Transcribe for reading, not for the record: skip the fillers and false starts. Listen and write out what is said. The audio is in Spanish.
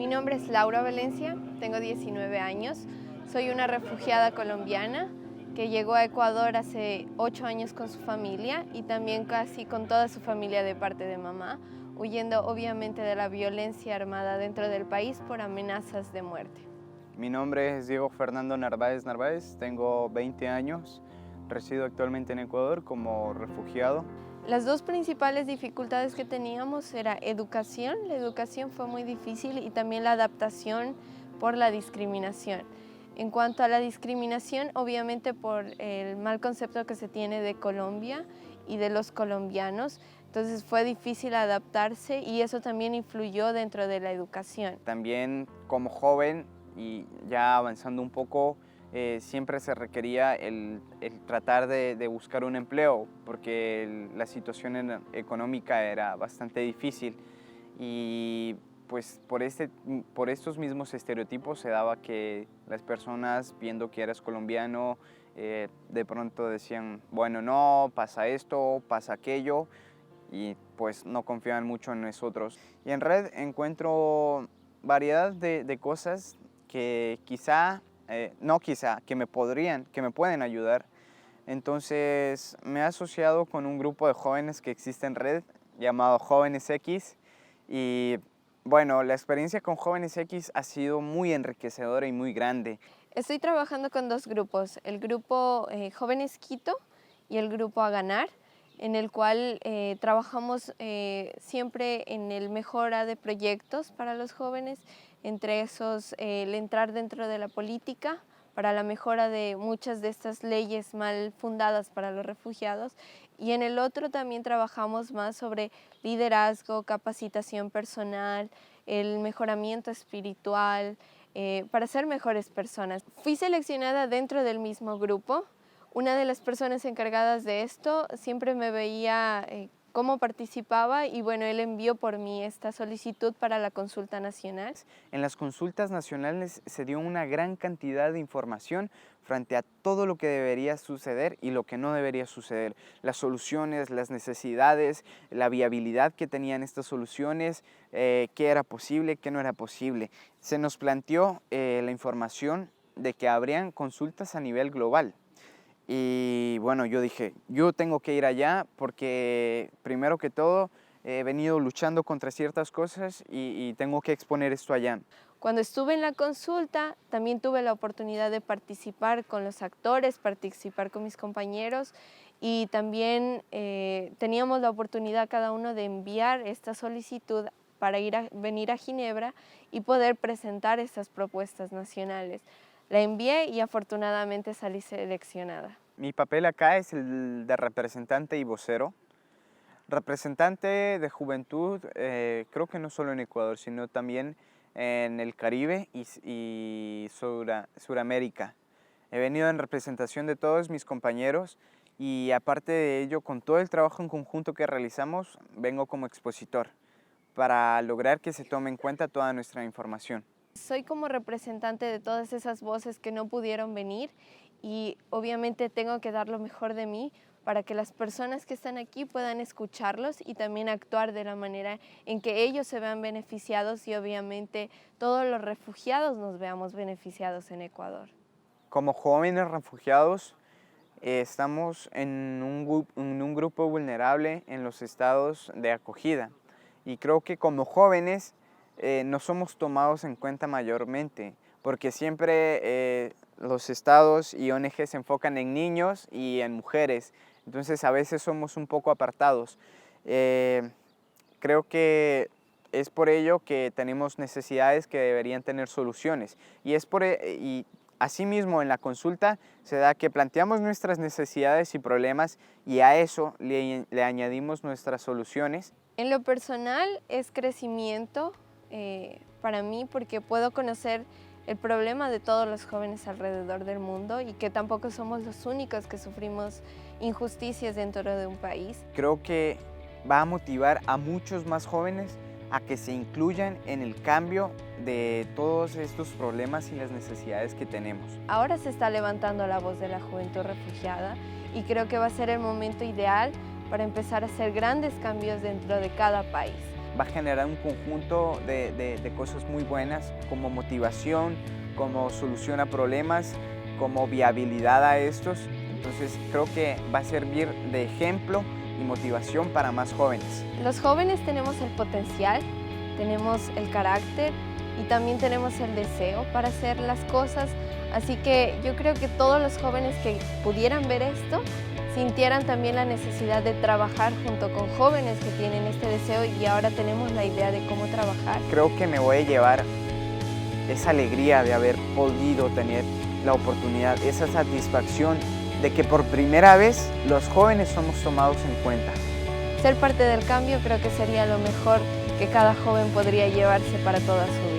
Mi nombre es Laura Valencia, tengo 19 años, soy una refugiada colombiana que llegó a Ecuador hace 8 años con su familia y también casi con toda su familia de parte de mamá, huyendo obviamente de la violencia armada dentro del país por amenazas de muerte. Mi nombre es Diego Fernando Narváez Narváez, tengo 20 años, resido actualmente en Ecuador como refugiado. Las dos principales dificultades que teníamos era educación, la educación fue muy difícil y también la adaptación por la discriminación. En cuanto a la discriminación, obviamente por el mal concepto que se tiene de Colombia y de los colombianos, entonces fue difícil adaptarse y eso también influyó dentro de la educación. También como joven y ya avanzando un poco, siempre se requería el tratar de buscar un empleo porque la situación económica era bastante difícil y pues por estos mismos estereotipos se daba que las personas viendo que eras colombiano de pronto decían, bueno, no, pasa esto, pasa aquello y pues no confiaban mucho en nosotros. Y en red encuentro variedad de cosas que que me pueden ayudar. Entonces me he asociado con un grupo de jóvenes que existe en red llamado Jóvenes X y bueno, la experiencia con Jóvenes X ha sido muy enriquecedora y muy grande. Estoy trabajando con dos grupos, el grupo Jóvenes Quito y el grupo A Ganar, en el cual trabajamos siempre en el mejora de proyectos para los jóvenes, entre esos el entrar dentro de la política para la mejora de muchas de estas leyes mal fundadas para los refugiados, y en el otro también trabajamos más sobre liderazgo, capacitación personal, el mejoramiento espiritual, para ser mejores personas. Fui seleccionada dentro del mismo grupo. Una de las personas encargadas de esto siempre me veía cómo participaba y bueno, él envió por mí esta solicitud para la consulta nacional. En las consultas nacionales se dio una gran cantidad de información frente a todo lo que debería suceder y lo que no debería suceder. Las soluciones, las necesidades, la viabilidad que tenían estas soluciones, qué era posible, qué no era posible. Se nos planteó la información de que habrían consultas a nivel global. Y bueno, yo dije, yo tengo que ir allá porque primero que todo he venido luchando contra ciertas cosas y tengo que exponer esto allá. Cuando estuve en la consulta, también tuve la oportunidad de participar con los actores, participar con mis compañeros y también teníamos la oportunidad cada uno de enviar esta solicitud para venir a Ginebra y poder presentar estas propuestas nacionales. La envié y afortunadamente salí seleccionada. Mi papel acá es el de representante y vocero. Representante de juventud, creo que no solo en Ecuador, sino también en el Caribe y Suramérica. He venido en representación de todos mis compañeros y aparte de ello, con todo el trabajo en conjunto que realizamos, vengo como expositor para lograr que se tome en cuenta toda nuestra información. Soy como representante de todas esas voces que no pudieron venir y obviamente tengo que dar lo mejor de mí para que las personas que están aquí puedan escucharlos y también actuar de la manera en que ellos se vean beneficiados y obviamente todos los refugiados nos veamos beneficiados en Ecuador. Como jóvenes refugiados, estamos en un grupo vulnerable en los estados de acogida y creo que como jóvenes no somos tomados en cuenta mayormente, porque siempre los estados y ONG se enfocan en niños y en mujeres, entonces a veces somos un poco apartados. Creo que es por ello que tenemos necesidades que deberían tener soluciones y asimismo en la consulta se da que planteamos nuestras necesidades y problemas y a eso le añadimos nuestras soluciones. En lo personal es crecimiento para mí porque puedo conocer el problema de todos los jóvenes alrededor del mundo y que tampoco somos los únicos que sufrimos injusticias dentro de un país. Creo que va a motivar a muchos más jóvenes a que se incluyan en el cambio de todos estos problemas y las necesidades que tenemos. Ahora se está levantando la voz de la juventud refugiada y creo que va a ser el momento ideal para empezar a hacer grandes cambios dentro de cada país. va a generar un conjunto de cosas muy buenas, como motivación, como solución a problemas, como viabilidad a estos. Entonces creo que va a servir de ejemplo y motivación para más jóvenes. Los jóvenes tenemos el potencial, tenemos el carácter y también tenemos el deseo para hacer las cosas, así que yo creo que todos los jóvenes que pudieran ver esto sintieran también la necesidad de trabajar junto con jóvenes que tienen este deseo y ahora tenemos la idea de cómo trabajar. Creo que me voy a llevar esa alegría de haber podido tener la oportunidad, esa satisfacción de que por primera vez los jóvenes somos tomados en cuenta. Ser parte del cambio creo que sería lo mejor que cada joven podría llevarse para toda su vida.